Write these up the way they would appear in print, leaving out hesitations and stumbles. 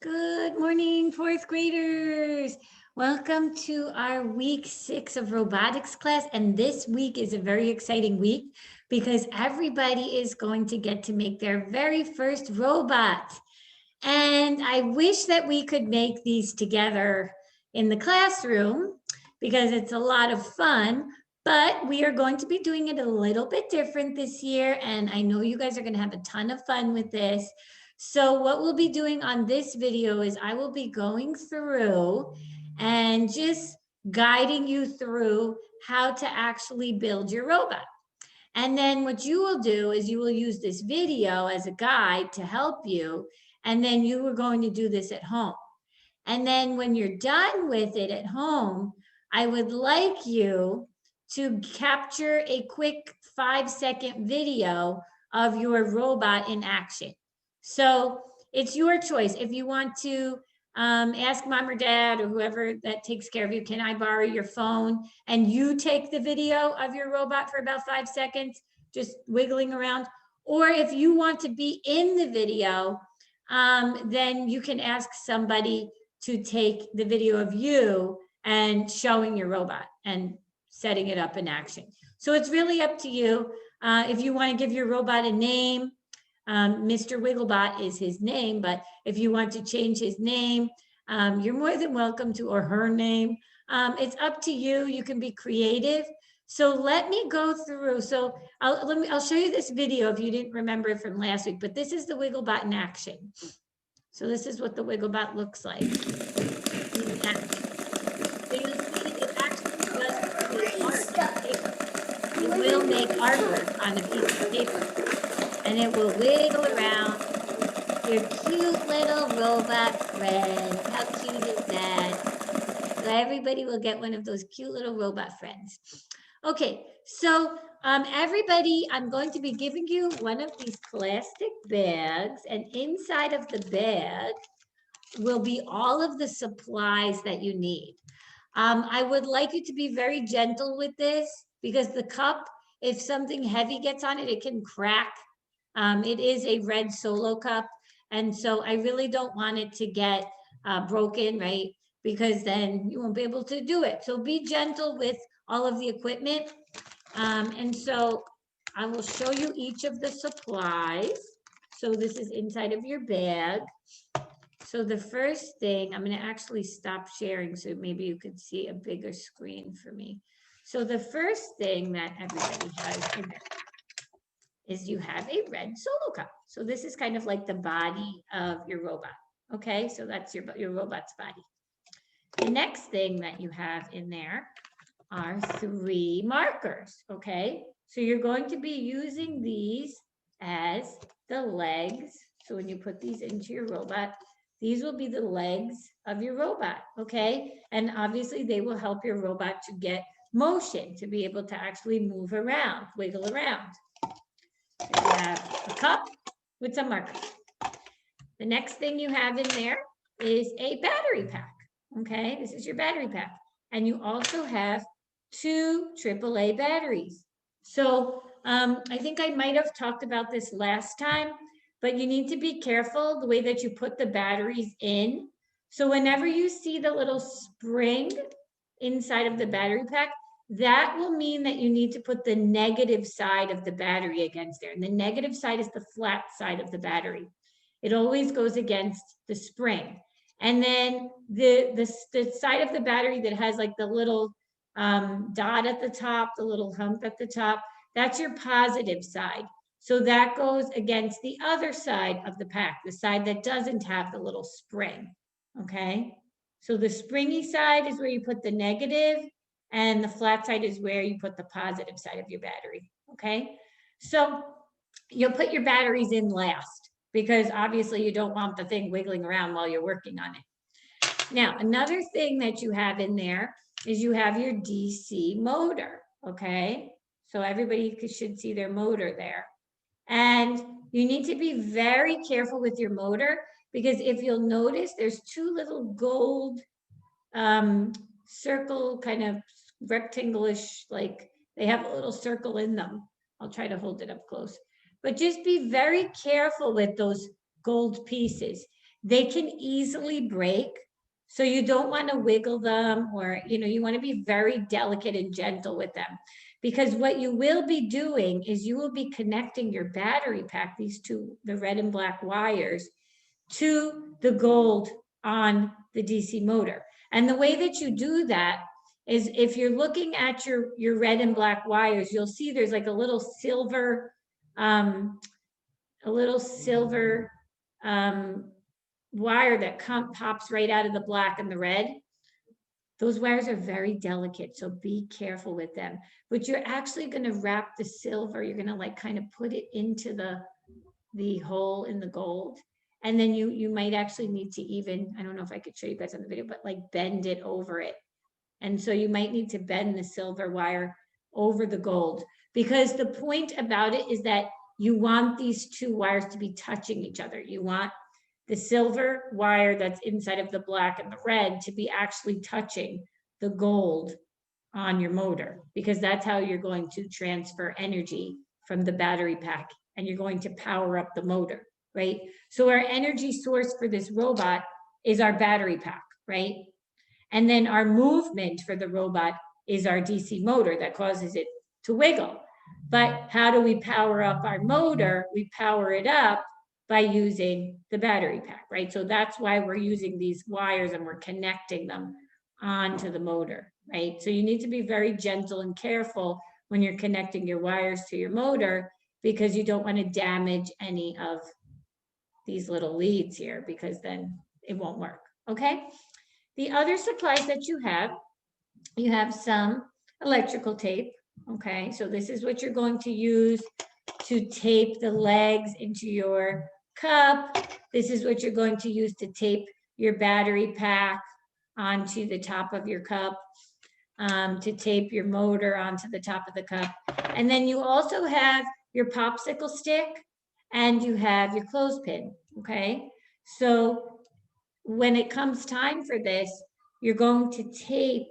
Good morning, fourth graders. Welcome to our week 6 of robotics class. And this week is a very exciting week because everybody is going to get to make their very first robot. And I wish that we could make these together in the classroom because it's a lot of fun. But we are going to be doing it a little bit different this year. And I know you guys are going to have a ton of fun with this. So what we'll be doing on this video is I will be going through and just guiding you through how to actually build your robot. And then what you will do is you will use this video as a guide to help you. And then you are going to do this at home. And then when you're done with it at home, I would like you to capture a quick 5-second video of your robot in action. So it's your choice. If you want to ask mom or dad or whoever that takes care of you, can I borrow your phone? And you take the video of your robot for about 5 seconds, just wiggling around. Or if you want to be in the video, then you can ask somebody to take the video of you and showing your robot and setting it up in action. So it's really up to you. If you want to give your robot a name, Mr. Wigglebot is his name, but if you want to change his name, you're more than welcome to, or her name. It's up to you. You can be creative. So let me go through. So I'll show you this video if you didn't remember it from last week, but this is the Wigglebot in action. So this is what the Wigglebot looks like in action. So you'll see it actually does make art. It will make artwork on a piece of paper. And it will wiggle around. Your cute little robot friend. How cute is that? So everybody will get one of those cute little robot friends. Okay, so everybody, I'm going to be giving you one of these plastic bags, and inside of the bag will be all of the supplies that you need. I would like you to be very gentle with this because the cup, if something heavy gets on it, it can crack. It is a red Solo cup, and so I really don't want it to get broken, right? Because then you won't be able to do it. So be gentle with all of the equipment. And so I will show you each of the supplies. So this is inside of your bag. So the first thing, I'm going to actually stop sharing so maybe you could see a bigger screen for me. So the first thing that everybody has in there is you have a red Solo cup. So this is kind of like the body of your robot. Okay, so that's your robot's body. The next thing that you have in there are 3 markers. Okay, so you're going to be using these as the legs. So when you put these into your robot, these will be the legs of your robot. Okay, and obviously they will help your robot to get motion, to be able to actually move around, wiggle around. You have a cup with some markers. The next thing you have in there is a battery pack. Okay, this is your battery pack. And you also have 2 AAA batteries. So I think I might have talked about this last time, but you need to be careful the way that you put the batteries in. So whenever you see the little spring inside of the battery pack, that will mean that you need to put the negative side of the battery against there. And the negative side is the flat side of the battery. It always goes against the spring. And then the side of the battery that has like the little dot at the top, the little hump at the top, that's your positive side. So that goes against the other side of the pack, the side that doesn't have the little spring. Okay. So the springy side is where you put the negative, and the flat side is where you put the positive side of your battery. Okay, so you'll put your batteries in last because obviously you don't want the thing wiggling around while you're working on it. Now, another thing that you have in there is you have your DC motor. Okay, so everybody should see their motor there. And you need to be very careful with your motor because if you'll notice, there's 2 little gold circle, kind of rectangle-ish, like they have a little circle in them. I'll try to hold it up close. But just be very careful with those gold pieces. they can easily break. So you don't want to wiggle them, or, you want to be very delicate and gentle with them, because what you will be doing is you will be connecting your battery pack, these two, the red and black wires, to the gold on the DC motor. And the way that you do that is, if you're looking at your red and black wires, you'll see there's like a little silver, um, wire that pops right out of the black and the red. Those wires are very delicate, so be careful with them. But you're actually going to wrap the silver, you're going to like kind of put it into the hole in the gold. And then you might actually need to even, I don't know if I could show you guys on the video, but like bend it over it. And so you might need to bend the silver wire over the gold, because the point about it is that you want these two wires to be touching each other. You want the silver wire that's inside of the black and the red to be actually touching the gold on your motor, because that's how you're going to transfer energy from the battery pack, and you're going to power up the motor, right? So our energy source for this robot is our battery pack, right? And then our movement for the robot is our DC motor that causes it to wiggle. But how do we power up our motor? We power it up by using the battery pack, right? So that's why we're using these wires and we're connecting them onto the motor, right? So you need to be very gentle and careful when you're connecting your wires to your motor, because you don't want to damage any of these little leads here, because then it won't work, okay? The other supplies that you have some electrical tape, okay? So this is what you're going to use to tape the legs into your cup. This is what you're going to use to tape your battery pack onto the top of your cup, to tape your motor onto the top of the cup. And then you also have your popsicle stick and you have your clothespin, okay? So when it comes time for this, you're going to tape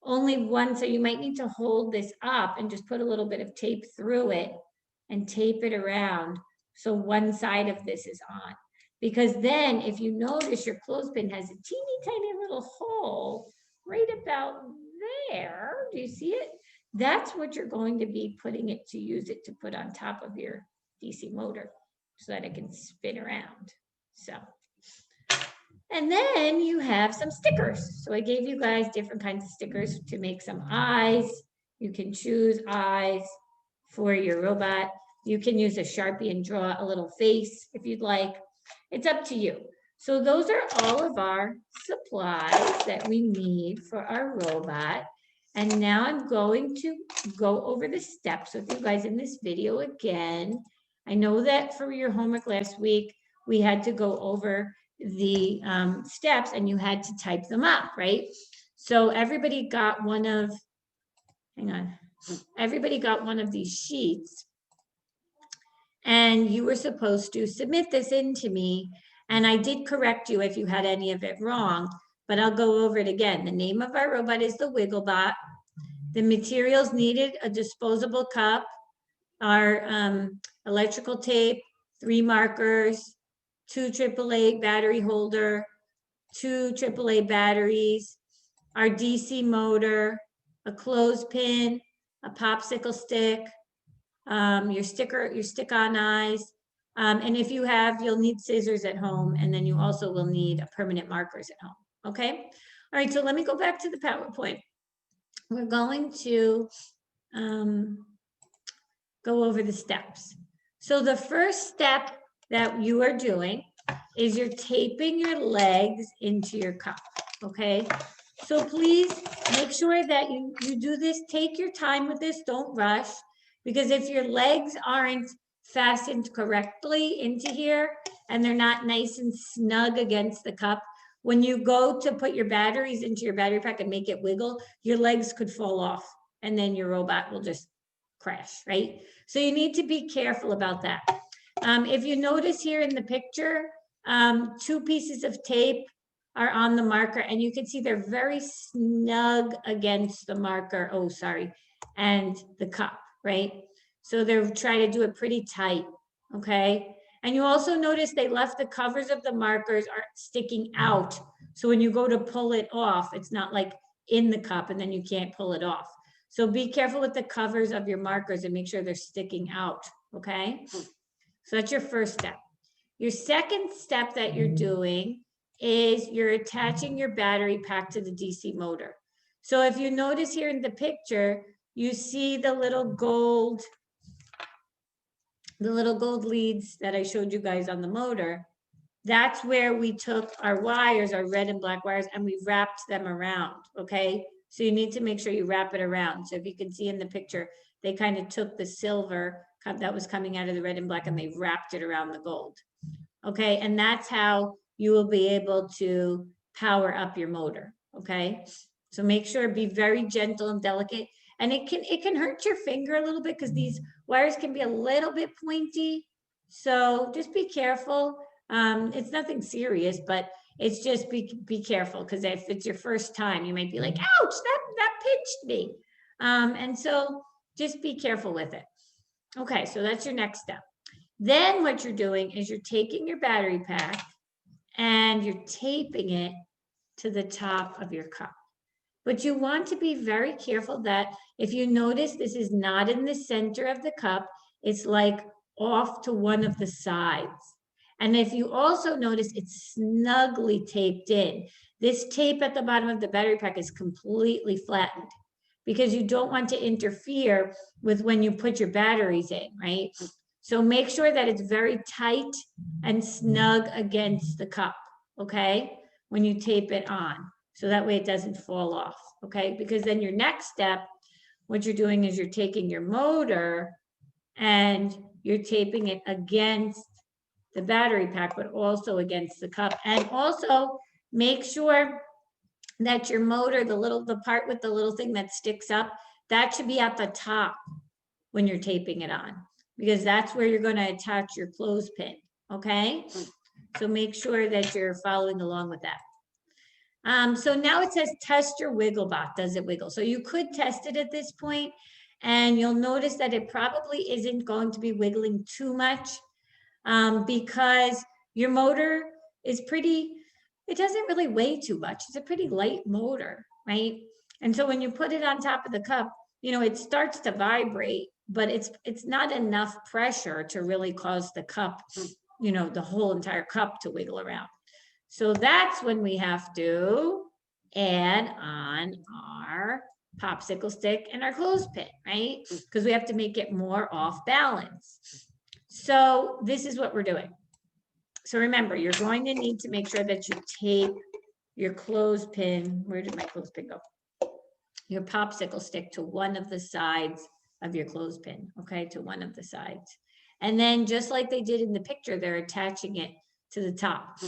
only one, so you might need to hold this up and just put a little bit of tape through it and tape it around so one side of this is on. Because then if you notice, your clothespin has a teeny tiny little hole right about there. Do you see it? That's what you're going to be putting it to use it to put on top of your DC motor so that it can spin around. So, and then you have some stickers. So I gave you guys different kinds of stickers to make some eyes. You can choose eyes for your robot. You can use a Sharpie and draw a little face if you'd like. It's up to you. So those are all of our supplies that we need for our robot. And now I'm going to go over the steps with you guys in this video again. I know that for your homework last week, we had to go over the steps and you had to type them up, right? So everybody got one of, everybody got one of these sheets, and you were supposed to submit this in to me, and I did correct you if you had any of it wrong, but I'll go over it again. The name of our robot is the Wigglebot. The materials needed: a disposable cup, our electrical tape, 3 markers, 2 AAA battery holder, 2 AAA batteries, our DC motor, a clothespin, a popsicle stick, your stick-on eyes, and if you have, you'll need scissors at home, and then you also will need permanent markers at home, okay? All right, so let me go back to the PowerPoint. We're going to go over the steps. So the first step that you are doing is you're taping your legs into your cup, okay? So please make sure that you do this. Take your time with this, don't rush, because if your legs aren't fastened correctly into here and they're not nice and snug against the cup, when you go to put your batteries into your battery pack and make it wiggle, your legs could fall off and then your robot will just crash, right? So you need to be careful about that. If you notice here in the picture, 2 pieces of tape are on the marker, and you can see they're very snug against the marker, and the cup, right? So they're trying to do it pretty tight, okay? And you also notice they left the covers of the markers are sticking out. So when you go to pull it off, it's not like in the cup and then you can't pull it off. So be careful with the covers of your markers and make sure they're sticking out, okay? So that's your first step. Your second step that you're doing is you're attaching your battery pack to the DC motor. So if you notice here in the picture, you see the little gold leads that I showed you guys on the motor. That's where we took our wires, our red and black wires, and we wrapped them around, okay? So you need to make sure you wrap it around. So if you can see in the picture, they kind of took the silver that was coming out of the red and black and they wrapped it around the gold. Okay, and that's how you will be able to power up your motor, okay? So make sure, be very gentle and delicate. And it can hurt your finger a little bit because these wires can be a little bit pointy. So just be careful. It's nothing serious, but it's just be careful because if it's your first time, you might be like, ouch, that pinched me. And so just be careful with it. Okay, so that's your next step. Then what you're doing is you're taking your battery pack and you're taping it to the top of your cup. But you want to be very careful that if you notice this is not in the center of the cup, it's like off to one of the sides. And if you also notice it's snugly taped in, this tape at the bottom of the battery pack is completely flattened because you don't want to interfere with when you put your batteries in, right? So make sure that it's very tight and snug against the cup, okay? When you tape it on, so that way it doesn't fall off, okay? Because then your next step, what you're doing is you're taking your motor and you're taping it against the battery pack, but also against the cup. And also make sure that your motor, the part with the little thing that sticks up, that should be at the top when you're taping it on, because that's where you're going to attach your clothespin, okay? So make sure that you're following along with that. So now it says test your Wigglebot. Does it wiggle? So you could test it at this point, and you'll notice that it probably isn't going to be wiggling too much because your motor is it doesn't really weigh too much. It's a pretty light motor, right? And so when you put it on top of the cup, it starts to vibrate, but it's not enough pressure to really cause the cup, the whole entire cup to wiggle around. So that's when we have to add on our popsicle stick and our clothespin, right? Because we have to make it more off balance. So this is what we're doing. So remember, you're going to need to make sure that you tape your clothespin. Where did my clothespin go? Your popsicle stick to one of the sides of your clothespin, okay, to one of the sides. And then just like they did in the picture, they're attaching it to the top.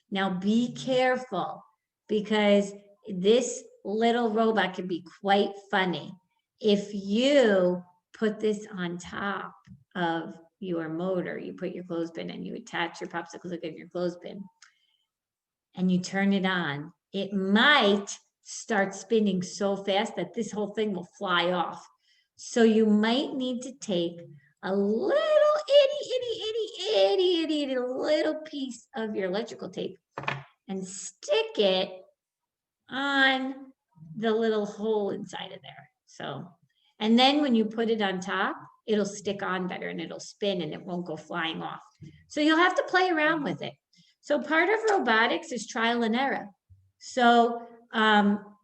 Now be careful because this little robot can be quite funny. If you put this on top of your motor, you put your clothespin and you attach your popsicle stick and your clothespin and you turn it on, it might start spinning so fast that this whole thing will fly off. So you might need to take a little itty little piece of your electrical tape and stick it on the little hole inside of there. So, and then when you put it on top, it'll stick on better and it'll spin and it won't go flying off. So you'll have to play around with it. So part of robotics is trial and error. So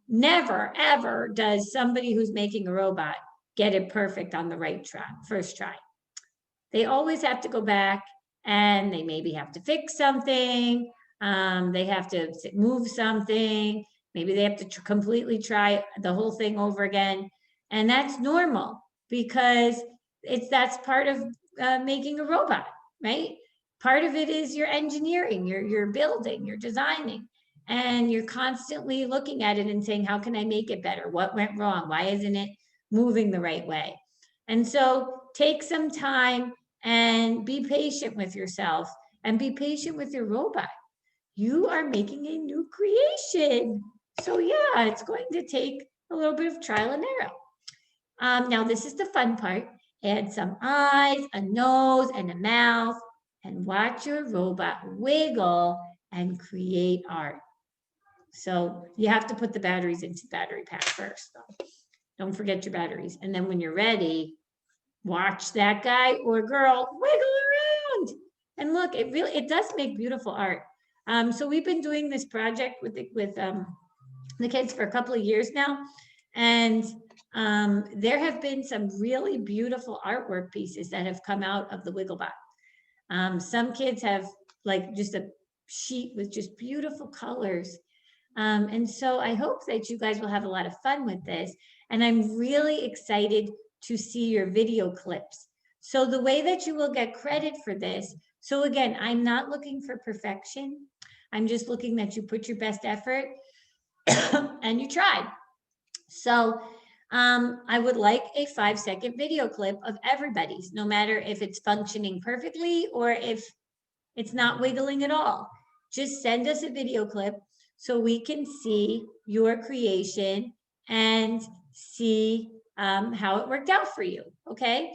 never, ever does somebody who's making a robot get it perfect on the first try. They always have to go back and they maybe have to fix something. They have to move something. Maybe they have to completely try the whole thing over again. And that's normal because that's part of making a robot, right? Part of it is your engineering, you're building, you're designing, and you're constantly looking at it and saying, how can I make it better? What went wrong? Why isn't it moving the right way? And so take some time and be patient with yourself and be patient with your robot. You are making a new creation. So yeah, it's going to take a little bit of trial and error. Now this is the fun part. Add some eyes, a nose, and a mouth. and watch your robot wiggle and create art. So you have to put the batteries into the battery pack first, though. Don't forget your batteries. And then when you're ready, watch that guy or girl wiggle around. And look, it does make beautiful art. So we've been doing this project with the kids for a couple of years now, and there have been some really beautiful artwork pieces that have come out of the Wigglebot. Some kids have like just a sheet with just beautiful colors. And so I hope that you guys will have a lot of fun with this. And I'm really excited to see your video clips. So the way that you will get credit for this, so again, I'm not looking for perfection. I'm just looking that you put your best effort and you tried. So I would like a 5-second video clip of everybody's, no matter if it's functioning perfectly or if it's not wiggling at all. Just send us a video clip so we can see your creation and see how it worked out for you, okay?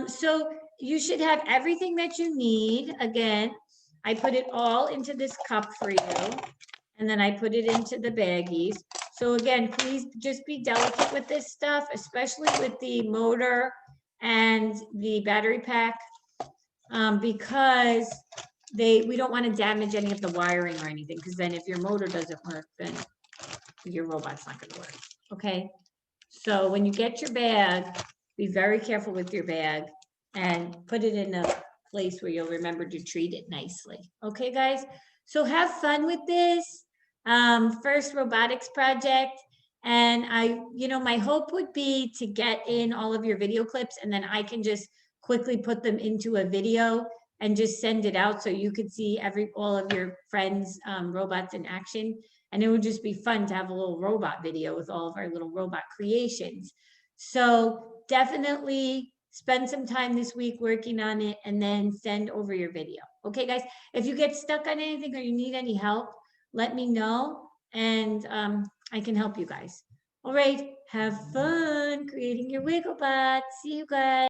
So you should have everything that you need. Again, I put it all into this cup for you, and then I put it into the baggies. So again, please just be delicate with this stuff, especially with the motor and the battery pack, because we don't want to damage any of the wiring or anything, because then if your motor doesn't work, then your robot's not going to work. Okay. So when you get your bag, be very careful with your bag and put it in a place where you'll remember to treat it nicely. Okay, guys? So have fun with this first robotics project. And my hope would be to get in all of your video clips, and then I can just quickly put them into a video and just send it out so you could see all of your friends' robots in action. And it would just be fun to have a little robot video with all of our little robot creations. So definitely spend some time this week working on it and then send over your video. Okay, guys? If you get stuck on anything or you need any help, let me know and I can help you guys. All right, have fun creating your Wigglebot. See you guys.